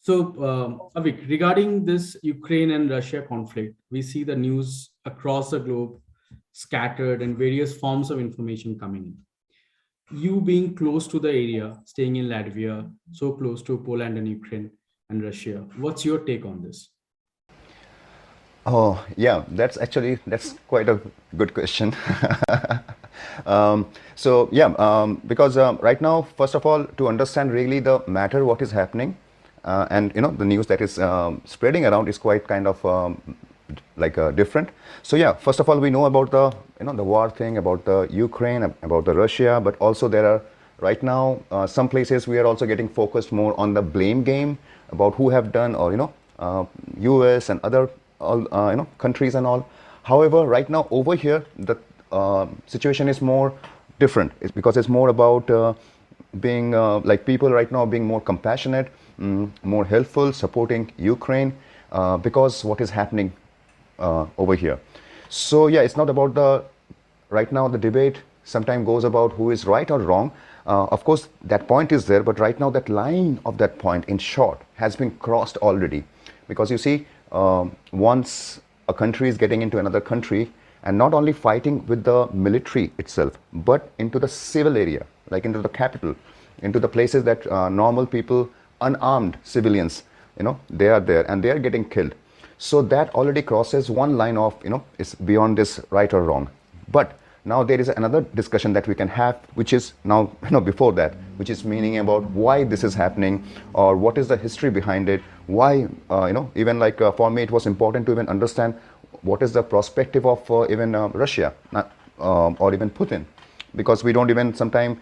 Avikk, regarding this Ukraine and Russia conflict, we see the news across the globe scattered and various forms of information coming in. You being close to the area, staying in Latvia, so close to Poland and Ukraine and Russia, what's your take on this? Oh, yeah, that's quite a good question. Because right now, first of all, to understand really the matter, what is happening, and the news that is spreading around is quite kind of different. So yeah, first of all, we know about the the war thing, about the Ukraine, about the Russia, but also there are right now some places we are also getting focused more on the blame game about who have done, or US and other all countries and all. However, right now over here the situation is more different. It's because it's more about being people right now being more compassionate, more helpful, supporting Ukraine, because what is happening over here. So yeah, it's not about the right now the debate sometimes goes about who is right or wrong. Of course that point is there, but right now that line of that point in short has been crossed already. Because you see, once a country is getting into another country and not only fighting with the military itself, but into the civil area, like into the capital, into the places that normal people, unarmed civilians, they are there and they are getting killed. So that already crosses one line of, is beyond this right or wrong. But now there is another discussion that we can have, which is now, before that, which is meaning about why this is happening, or what is the history behind it, why, even for me, it was important to even understand what is the perspective of even Russia, or even Putin, because we don't even sometimes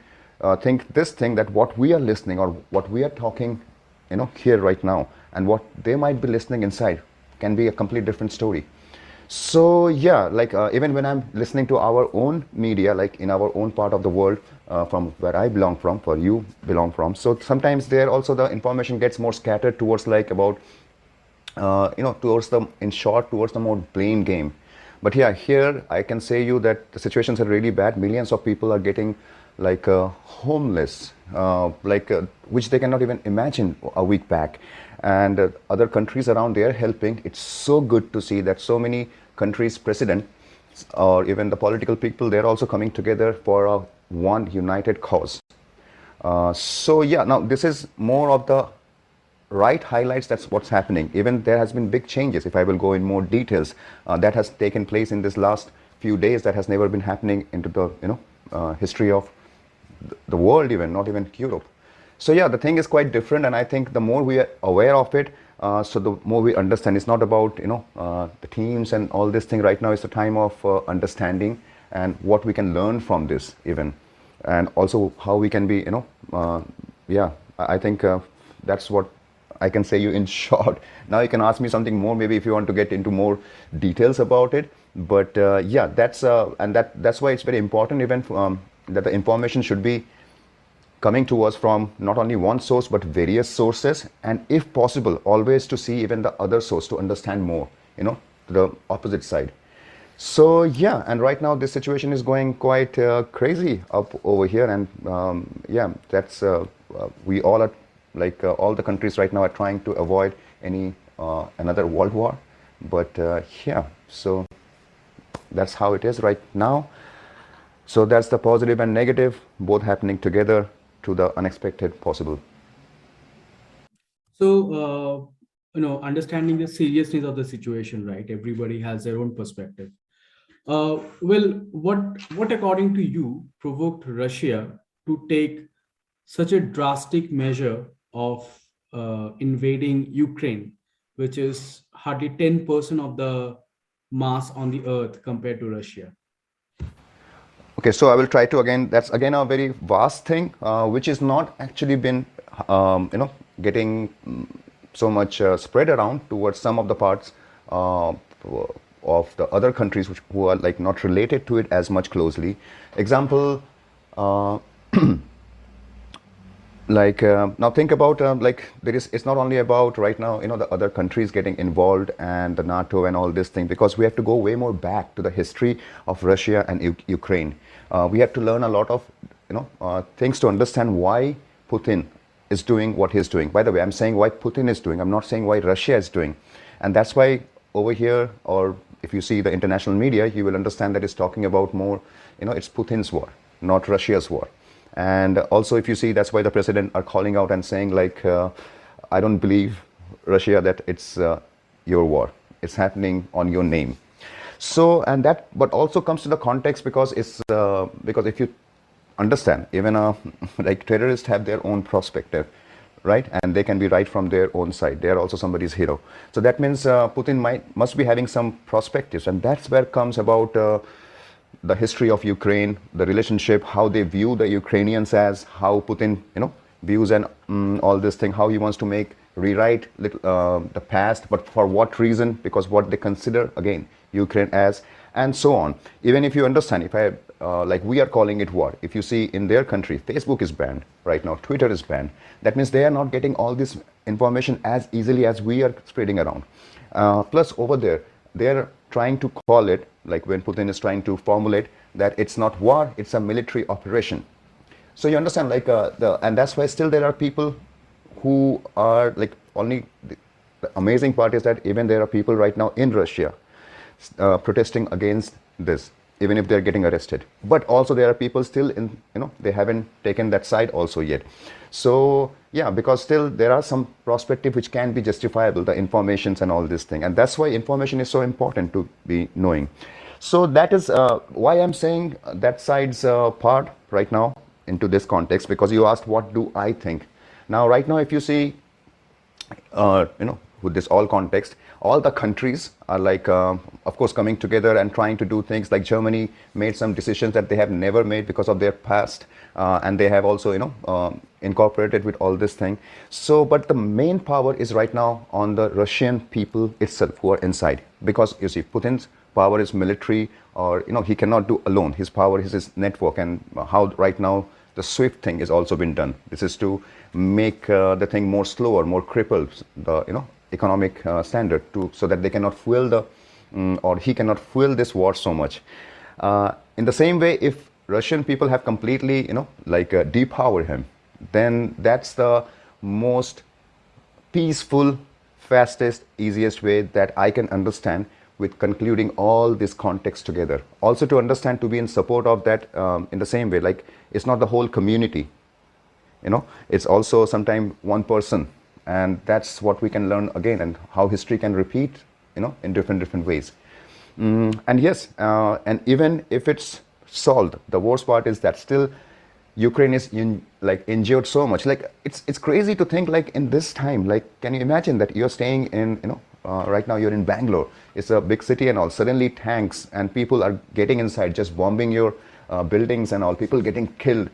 think this thing that what we are listening or what we are talking, here right now, and what they might be listening inside can be a completely different story. So yeah, even when I'm listening to our own media, like in our own part of the world, from where I belong from, where you belong from, so sometimes there also the information gets more scattered towards about towards the, in short, towards the more blame game. But yeah, here I can say you that the situations are really bad. Millions of people are getting homeless, which they cannot even imagine a week back. And other countries around there helping. It's so good to see that so many countries' president or even the political people, they're also coming together for a one united cause. So yeah, now this is more of the right highlights. That's what's happening. Even there has been big changes, if I will go in more details, that has taken place in this last few days, that has never been happening into the history of the world, even not even Europe. So yeah, the thing is quite different, and I think the more we are aware of it, so the more we understand. It's not about the teams and all this thing. Right now is the time of understanding and what we can learn from this even, and also how we can be yeah, I think that's what I can say you in short. Now you can ask me something more, maybe if you want to get into more details about it. But yeah, that's and that's why it's very important even that the information should be coming to us from not only one source but various sources, and if possible always to see even the other source to understand more, the opposite side. So yeah, and right now this situation is going quite crazy up over here, and yeah, that's we all are all the countries right now are trying to avoid any another world war. But yeah, so that's how it is right now. So that's the positive and negative both happening together to the unexpected possible. Understanding the seriousness of the situation, right? Everybody has their own perspective. Well, what according to you provoked Russia to take such a drastic measure of invading Ukraine, which is hardly 10% of the mass on the earth compared to Russia? Okay, so I will try to again. That's again a very vast thing, which is not actually been, getting so much spread around towards some of the parts of the other countries who are not related to it as much closely. Example, uh, now think about it's not only about right now the other countries getting involved and the NATO and all this thing, because we have to go way more back to the history of Russia and Ukraine. We have to learn a lot of things to understand why Putin is doing what he's doing. By the way, I'm saying why Putin is doing. I'm not saying why Russia is doing. And that's why over here, or if you see the international media, you will understand that it's talking about more, it's Putin's war, not Russia's war. And also, if you see, that's why the president are calling out and saying like, I don't believe Russia that it's your war. It's happening on your name. So, and that, but also comes to the context because it's because if you understand, even like terrorists have their own perspective, right? And they can be right from their own side. They are also somebody's hero. So that means Putin must be having some perspectives, and that's where comes about the history of Ukraine, the relationship, how they view the Ukrainians as, how Putin, views and all this thing, how he wants to rewrite the past, but for what reason? Because what they consider again Ukraine as, and so on. Even if you understand, if I like we are calling it war. If you see in their country, Facebook is banned right now, Twitter is banned. That means they are not getting all this information as easily as we are spreading around. Plus over there, they are trying to call it, like when Putin is trying to formulate that it's not war, it's a military operation. So you understand, like and that's why still there are people who are like only. The amazing part is that even there are people right now in Russia protesting against this, even if they're getting arrested. But also there are people still in, they haven't taken that side also yet. So yeah, because still there are some perspective which can be justifiable, the informations and all this thing. And that's why information is so important to be knowing. So that is why I'm saying that side's part right now into this context, because you asked what do I think. Now right now if you see, with this all context, all the countries are like, of course, coming together and trying to do things. Like Germany made some decisions that they have never made because of their past, and they have also, incorporated with all this thing. So, but the main power is right now on the Russian people itself who are inside, because you see, Putin's power is military, or he cannot do alone. His power is his network, and how right now the SWIFT thing is also been done. This is to make the thing more slower, more crippled, the economic standard, so that they cannot fuel or he cannot fuel this war so much. In the same way, if Russian people have completely, depower him, then that's the most peaceful, fastest, easiest way that I can understand, with concluding all this context together. Also to understand, to be in support of that, in the same way, like it's not the whole community, it's also sometimes one person. And that's what we can learn again, and how history can repeat, in different ways. And yes, and even if it's solved, the worst part is that still Ukraine is injured so much. Like it's crazy to think, like in this time, like can you imagine that you're staying in, right now you're in Bangalore, it's a big city and all, suddenly tanks and people are getting inside, just bombing your buildings and all, people getting killed,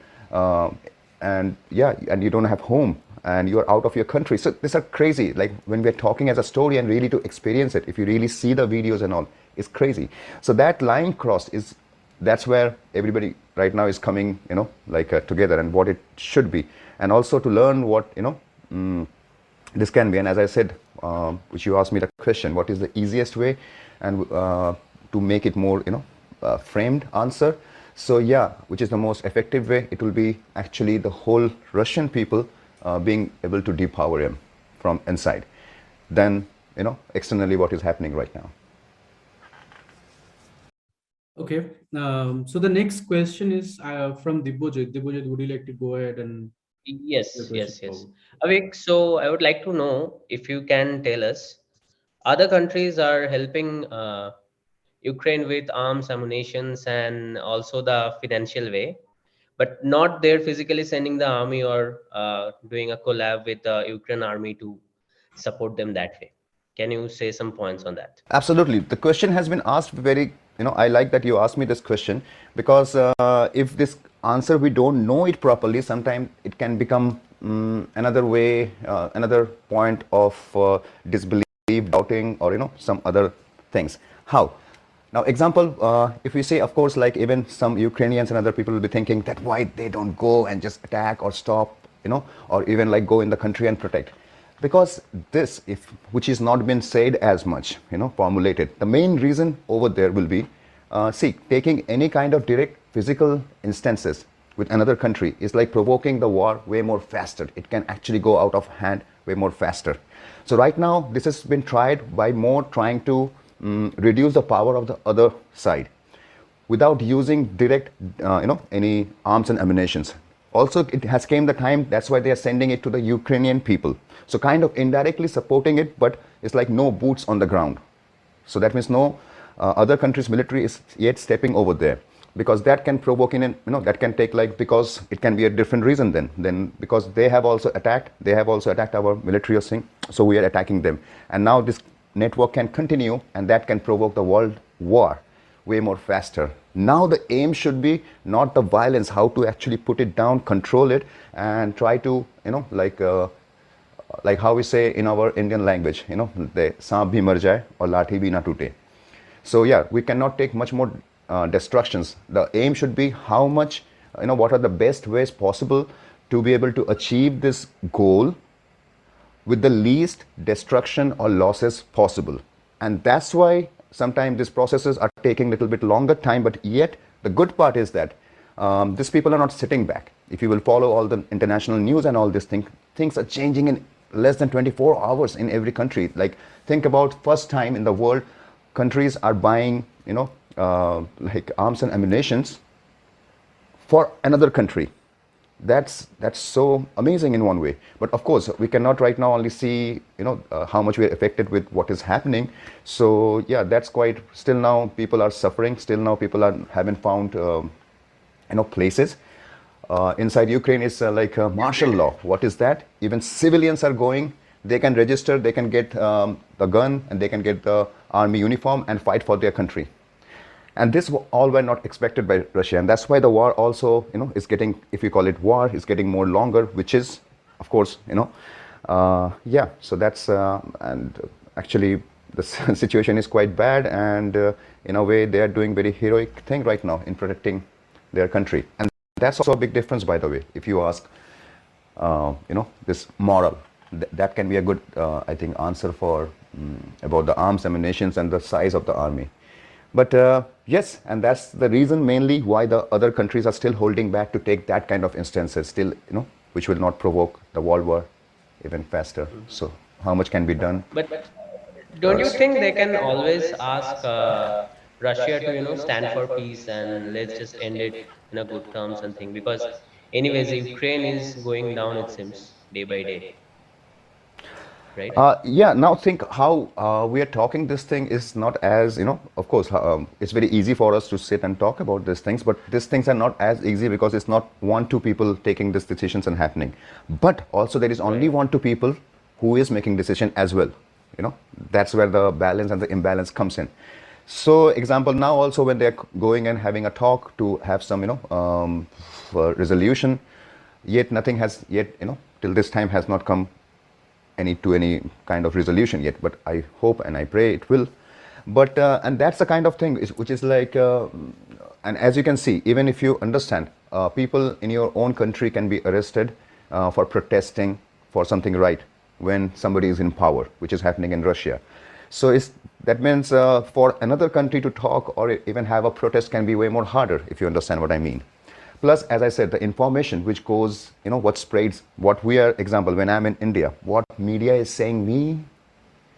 and yeah, and you don't have home, and you're out of your country. So these are crazy. Like when we're talking as a story and really to experience it, if you really see the videos and all, it's crazy. So that line crossed that's where everybody right now is coming, together, and what it should be. And also to learn what, this can be. And as I said, which you asked me the question, what is the easiest way, and to make it more, framed answer. So yeah, which is the most effective way? It will be actually the whole Russian people being able to depower him from inside, then externally what is happening right now. Okay. So the next question is from Dibojit. Dibojit, would you like to go ahead and Yes, your question yes, yes. forward? Avik, so I would like to know if you can tell us, other countries are helping Ukraine with arms, ammunitions, and also the financial way, but not they're physically sending the army or doing a collab with the Ukraine army to support them that way. Can you say some points on that? Absolutely. The question has been asked very, I like that you asked me this question, because if this answer we don't know it properly, sometimes it can become another way, another point of disbelief, doubting, or, some other things. How? Now, example, if we say, of course, like even some Ukrainians and other people will be thinking that why they don't go and just attack or stop, or even like go in the country and protect. Because this, which is not been said as much, formulated, the main reason over there will be, see, taking any kind of direct physical instances, with another country is like provoking the war way more faster. It can actually go out of hand way more faster. So right now, this has been tried by more trying to reduce the power of the other side without using direct, any arms and ammunitions. Also, it has came the time, that's why they are sending it to the Ukrainian people. So kind of indirectly supporting it, but it's like no boots on the ground. So that means no other country's military is yet stepping over there, because that can provoke in, that can take like, because it can be a different reason then because they have also attacked our military or thing, so we are attacking them. And now this network can continue, and that can provoke the world war way more faster. Now the aim should be not the violence, how to actually put it down, control it, and try to, like how we say in our Indian language, the saap bhi mar jaye aur lathi bhi na tute. So yeah, we cannot take much more destructions. The aim should be how much, what are the best ways possible to be able to achieve this goal with the least destruction or losses possible. And that's why sometimes these processes are taking a little bit longer time, but yet the good part is that these people are not sitting back. If you will follow all the international news and all these things are changing in less than 24 hours in every country. Like, think about first time in the world, countries are buying, like arms and ammunitions for another country. That's so amazing in one way. But of course, we cannot right now only see, how much we are affected with what is happening. So yeah, that's quite, still now people are suffering. Still now people haven't found, places. Inside Ukraine is like martial law. What is that? Even civilians are going, they can register, they can get the gun, and they can get the army uniform and fight for their country. And this all were not expected by Russia, and that's why the war also, is getting, if you call it war, is getting more longer, which is, of course, yeah. So that's and actually the situation is quite bad, and in a way they are doing very heroic thing right now in protecting their country, and that's also a big difference, by the way. If you ask, this moral, that can be a good, I think, answer for about the arms, ammunitions, and the size of the army. But yes, and that's the reason mainly why the other countries are still holding back to take that kind of instances, still, which will not provoke the world war even faster. So how much can be done? But don't you think they can always ask Russia to, stand for peace and let's just end it in a good terms and thing? Because anyways, Ukraine is going down, it seems, day by day, right? Yeah, now think how we are talking. This thing is not as, of course, it's very easy for us to sit and talk about these things, but these things are not as easy because it's not one, two people taking these decisions and happening. But also there is only one, two people who is making decision as well. That's where the balance and the imbalance comes in. So example, now also when they're going and having a talk to have some, resolution, yet nothing has yet, till this time has not come any kind of resolution yet, but I hope and I pray it will. But and that's the kind of thing which is like, and as you can see, even if you understand, people in your own country can be arrested for protesting for something right when somebody is in power, which is happening in Russia. So that means for another country to talk or even have a protest can be way more harder, if you understand what I mean. Plus, as I said, the information which goes, what spreads, what we are, example, when I'm in India, what media is saying me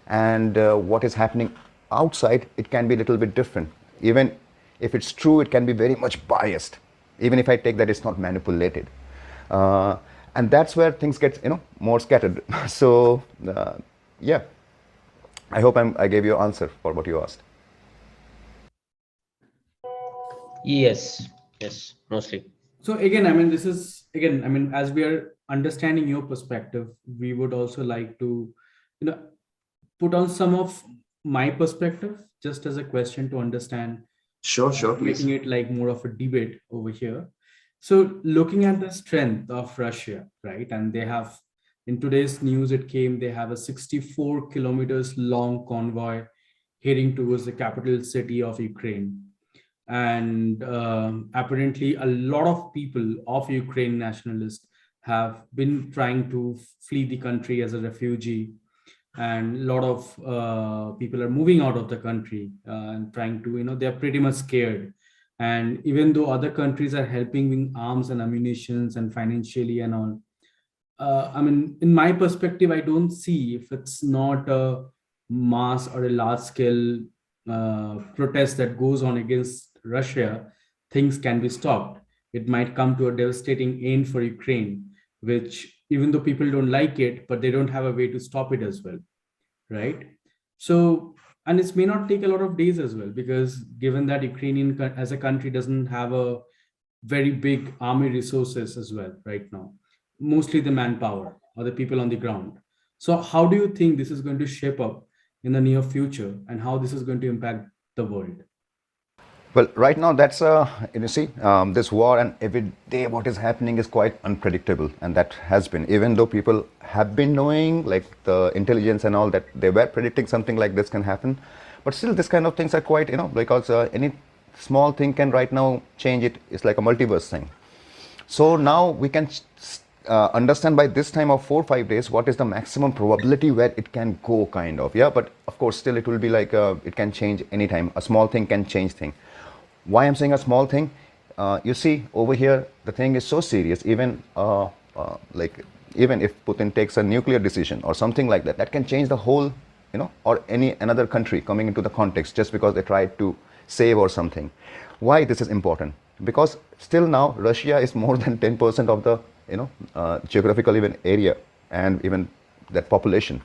and what is happening outside, it can be a little bit different. Even if it's true, it can be very much biased, even if I take that it's not manipulated. And that's where things get, more scattered. So, yeah, I hope I gave you an answer for what you asked. Yes, mostly. So again, I mean, this is again, I mean, as we are understanding your perspective, we would also like to, you know, put on some of my perspective just as a question to understand, Sure, please. making it like more of a debate over here. So looking at the strength of Russia, right? And they have, in today's news, it came, they have a 64 kilometers long convoy heading towards the capital city of Ukraine. And apparently a lot of people of Ukraine nationalists have been trying to flee the country as a refugee, and a lot of people are moving out of the country and trying to, they're pretty much scared And even though other countries are helping with arms and ammunitions and financially and all, I mean, in my perspective, I don't see, if it's not a mass or a large scale protest that goes on against Russia, things can be stopped. It might come to a devastating end for Ukraine, which, even though people don't like it, but they don't have a way to stop it as well, right? So, and it may not take a lot of days as well, because given that Ukrainian as a country doesn't have a very big army resources as well right now, mostly the manpower or the people on the ground. So how do you think this is going to shape up in the near future, and how this is going to impact the world? Well, right now that's you see this war and every day what is happening is quite unpredictable, and that has been, even though people have been knowing, like the intelligence and all, that they were predicting something like this can happen, but still this kind of things are quite, because any small thing can right now change it. It's like a multiverse thing. So now we can understand by this time of 4 or 5 days what is the maximum probability where it can go, kind of. Yeah, but of course still it will be like it can change anytime. A small thing can change thing. Why I'm saying a small thing? You see over here the thing is so serious. Even like even if Putin takes a nuclear decision or something like that, that can change the whole, or any another country coming into the context just because they tried to save or something. Why this is important? Because still now Russia is more than 10% of the geographical even area and even that population.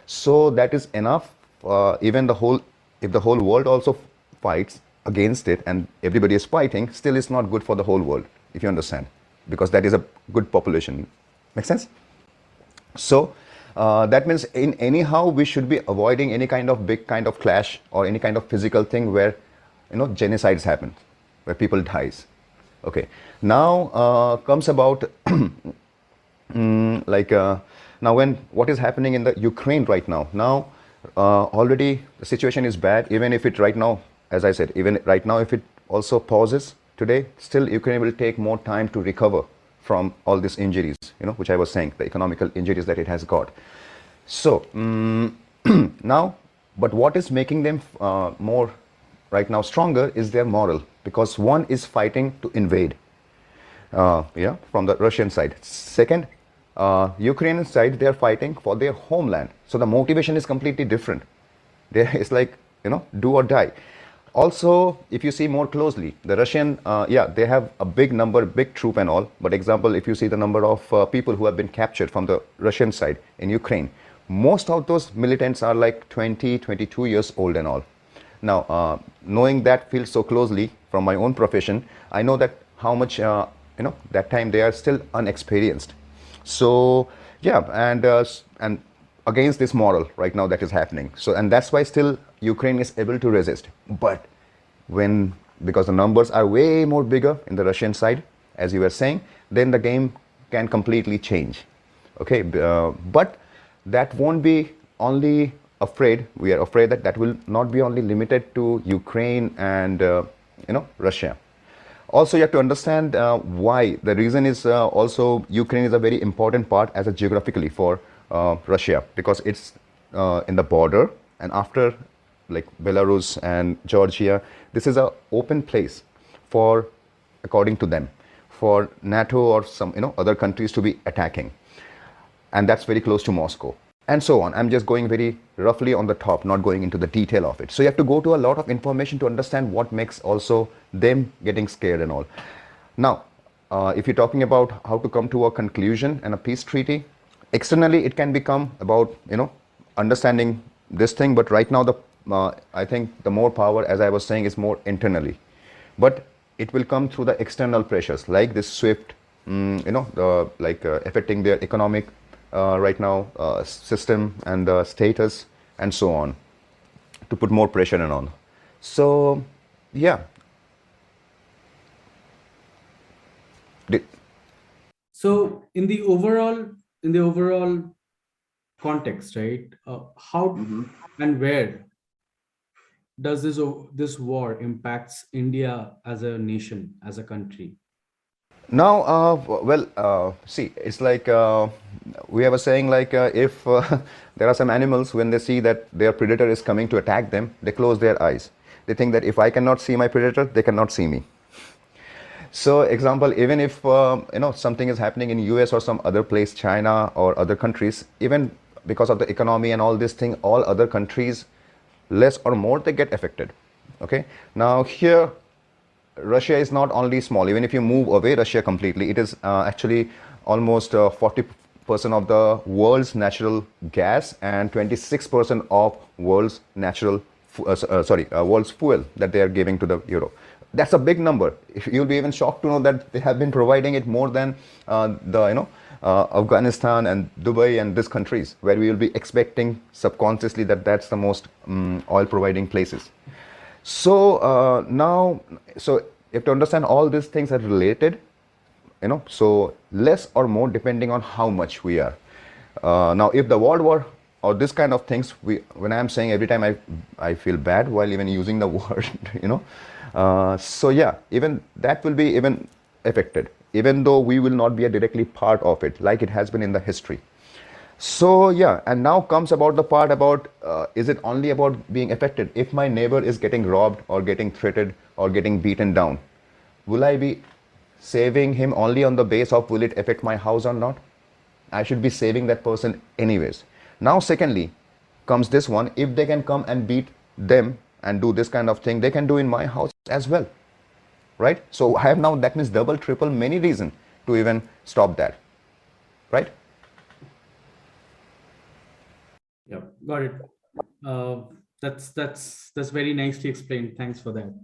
So that is enough. Even the whole, if the whole world also fights against it and everybody is fighting, still it's not good for the whole world, if you understand, because that is a good population. Make sense? So that means in anyhow we should be avoiding any kind of big kind of clash or any kind of physical thing where genocides happen, where people dies. Okay, now comes about like now when what is happening in the Ukraine right now. Now already the situation is bad. Even if it right now, as I said, even right now if it also pauses today, still Ukraine will take more time to recover from all these injuries, which I was saying, the economical injuries that it has got. So now, but what is making them more right now stronger is their moral, because one is fighting to invade, yeah, from the Russian side. Second, Ukrainian side, they are fighting for their homeland. So the motivation is completely different. There is like, do or die. Also, if you see more closely, the Russian, yeah, they have a big number, big troop and all. But example, if you see the number of people who have been captured from the Russian side in Ukraine, most of those militants are like 20, 22 years old and all. Now, knowing that field so closely from my own profession, I know that how much, that time they are still unexperienced. So, yeah, and against this moral right now that is happening. So, and that's why still Ukraine is able to resist. But when, because the numbers are way more bigger in the Russian side, as you were saying, then the game can completely change. Okay, but that won't be only afraid, we are afraid that that will not be only limited to Ukraine and Russia. Also, you have to understand why. The reason is also Ukraine is a very important part as a geographically for Russia, because it's in the border, and after like Belarus and Georgia, this is a open place for, according to them, for NATO or some other countries to be attacking, and that's very close to Moscow. And so on. I'm just going very roughly on the top, not going into the detail of it. So you have to go to a lot of information to understand what makes also them getting scared and all. Now, if you're talking about how to come to a conclusion and a peace treaty, externally it can become about understanding this thing. But right now, I think the more power, as I was saying, is more internally. But it will come through the external pressures, like this SWIFT, affecting their economic right now system and status and so on, to put more pressure and on. So yeah. So in the overall context, right? How and where does this war impacts India as a nation, as a country? Now, well, see, it's like we were saying, like if there are some animals, when they see that their predator is coming to attack them, they close their eyes. They think that if I cannot see my predator, they cannot see me. So example, even if something is happening in US or some other place, China or other countries, even because of the economy and all this thing, all other countries, less or more, they get affected. Okay. Now here, Russia is not only small. Even if you move away Russia completely, it is actually almost 40% of the world's natural gas and 26% of world's world's fuel that they are giving to the Europe. That's a big number. You'll be even shocked to know that they have been providing it more than Afghanistan and Dubai and these countries, where we will be expecting subconsciously that that's the most oil providing places. So so you have to understand all these things are related, so less or more depending on how much we are. Now, if the world war or this kind of things, when I'm saying every time I feel bad while even using the word, so yeah, even that will be even affected, even though we will not be a directly part of it, like it has been in the history. So yeah, and now comes about the part about is it only about being affected? If my neighbor is getting robbed or getting threatened or getting beaten down, will I be saving him only on the base of will it affect my house or not? I should be saving that person anyways. Now secondly comes this one, if they can come and beat them and do this kind of thing, they can do in my house as well, right? So I have now, that means double, triple, many reasons to even stop that, right? Yeah, got it. Uh, that's very nicely explained. Thanks for that.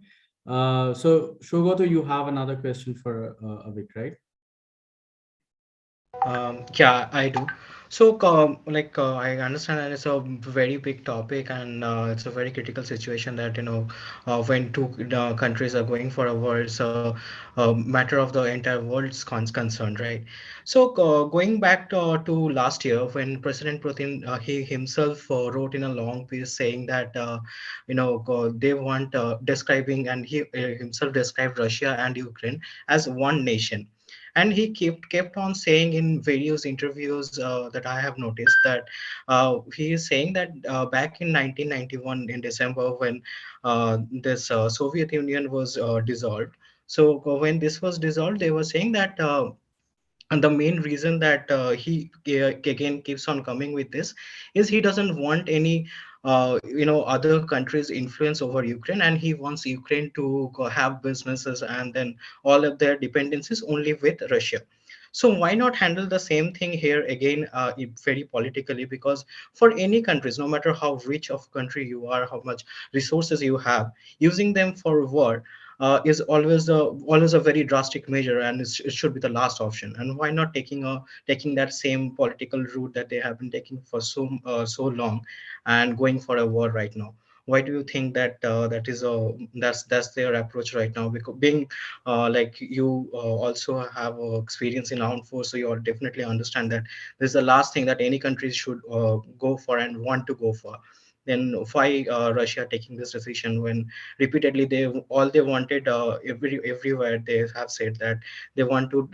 So Shogoto, you have another question for Avikk, right? Yeah, I do. So, I understand that it's a very big topic, and it's a very critical situation that, when two countries are going for a war, it's a matter of the entire world's concerned, right? So, going back to last year, when President Putin, he himself wrote in a long piece saying that, they want describing, and he himself described Russia and Ukraine as one nation, and he kept on saying in various interviews that I have noticed that he is saying that back in 1991 in December, when this Soviet Union was dissolved. So when this was dissolved, they were saying that and the main reason that he again keeps on coming with this is he doesn't want any other countries influence over Ukraine, and he wants Ukraine to have businesses and then all of their dependencies only with Russia. So why not handle the same thing here again, very politically? Because for any countries, no matter how rich of country you are, how much resources you have, using them for war is always a very drastic measure, and it should be the last option. And why not taking that same political route that they have been taking for so long, and going for a war right now? Why do you think that that's their approach right now? Because being like you also have experience in armed force, so you all definitely understand that this is the last thing that any country should go for and want to go for. Then why Russia taking this decision when repeatedly they wanted everywhere they have said that they want to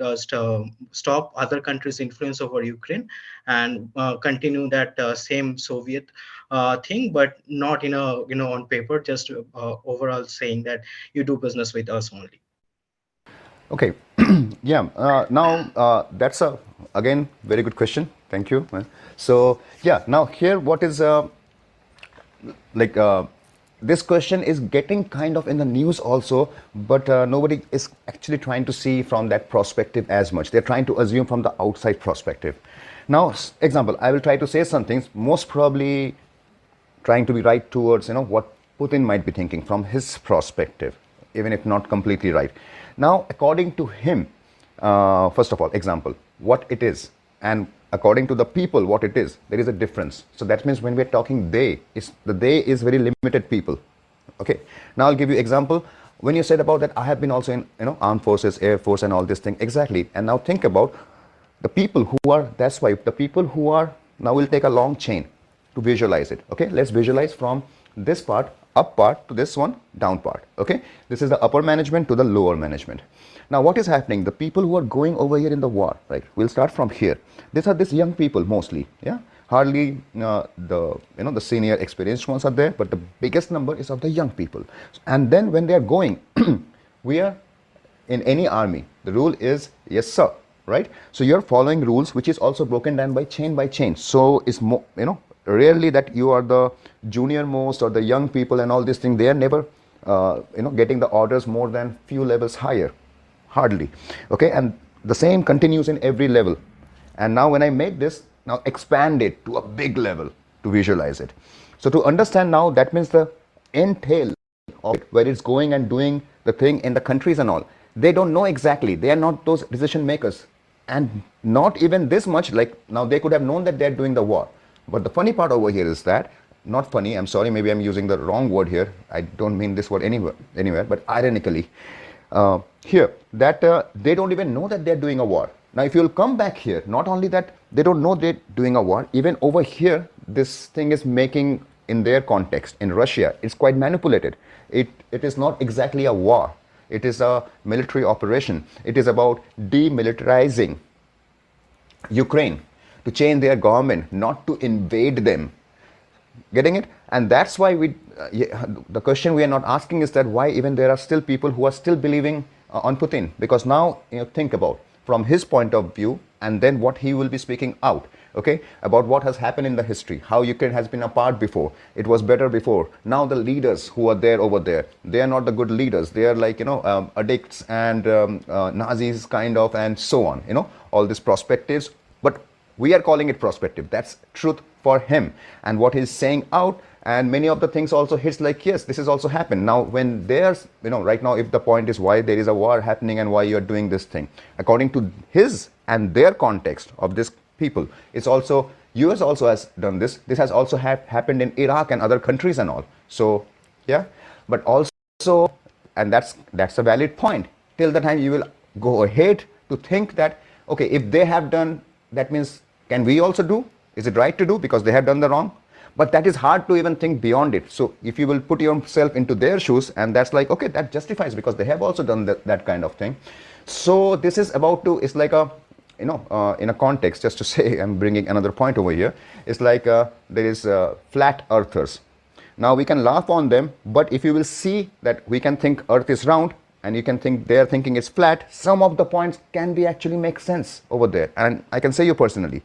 stop other countries' influence over Ukraine and continue that same Soviet thing, but not in a on paper, just overall saying that you do business with us only. Okay. Yeah. Now that's a again very good question. Thank you. So yeah. Now here, what is like this question is getting kind of in the news also, but nobody is actually trying to see from that perspective as much. They're trying to assume from the outside perspective. Now, example, I will try to say some things, most probably trying to be right towards what Putin might be thinking from his perspective, even if not completely right. Now, according to him, first of all, example, what it is, and according to the people, what it is, there is a difference. So that means when we're talking the they is very limited people. Okay. Now I'll give you example. When you said about that, I have been also in armed forces, air force, and all this thing exactly. And now think about the people who are. That's why the people who are now will take a long chain to visualize it. Okay. Let's visualize from this part, up part, to this one, down part. Okay. This is the upper management to the lower management. Now, what is happening? The people who are going over here in the war, right? We'll start from here. These are these young people mostly, yeah? hardly the senior experienced ones are there, but the biggest number is of the young people. And then when they are going, we are in any army, the rule is yes sir, right? So you're following rules which is also broken down by chain. So it's more, rarely that you are the junior most or the young people and all these things. They are never getting the orders more than few levels higher, hardly. Okay, and the same continues in every level. And now when I make this, now expand it to a big level to visualize it. So to understand now, that means the entail of it, where it's going and doing the thing in the countries and all, they don't know exactly. They are not those decision makers, and not even this much. Like now they could have known that they're doing the war. But the funny part over here is that, not funny, I'm sorry, maybe I'm using the wrong word here, I don't mean this word anywhere, but ironically here that they don't even know that they're doing a war. Now if you'll come back here, not only that they don't know they're doing a war, even over here this thing is making, in their context in Russia, it's quite manipulated. It is not exactly a war, it is a military operation. It is about demilitarizing Ukraine, to change their government, not to invade them. Getting it? And that's why the question we are not asking is that why even there are still people who are still believing on Putin. Because now, think about from his point of view, and then what he will be speaking out, okay, about what has happened in the history, how Ukraine has been apart before, it was better before. Now the leaders who are there over there, they are not the good leaders. They are like, addicts and Nazis kind of, and so on, all these perspectives. But we are calling it prospective. That's truth for him. And what he's saying out, and many of the things also hits like, yes, this has also happened. Now, when there's, right now, if the point is why there is a war happening and why you're doing this thing, according to his and their context of this people, it's also, US also has done this. This has also happened in Iraq and other countries and all. So, yeah, but also, and that's a valid point. Till the time you will go ahead to think that, okay, if they have done, that means, can we also do? Is it right to do because they have done the wrong? But that is hard to even think beyond it. So if you will put yourself into their shoes, and that's like, okay, that justifies because they have also done that kind of thing. So this is about to, it's like a, in a context, just to say, I'm bringing another point over here. It's like there is flat earthers. Now we can laugh on them, but if you will see that we can think earth is round, and you can think their thinking is flat, some of the points can be actually make sense over there. And I can say you personally,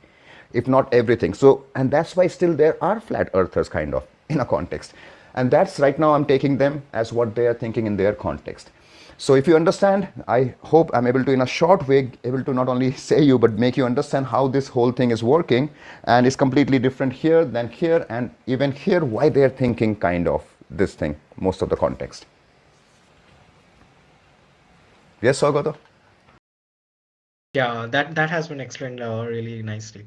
if not everything. So, and that's why still there are flat earthers kind of in a context. And that's right now I'm taking them as what they are thinking in their context. So if you understand, I hope I'm able to, in a short way, able to not only say you, but make you understand how this whole thing is working. And it's completely different here than here, and even here, why they're thinking kind of this thing, most of the context. Yes, Saugata? Yeah, that has been explained really nicely.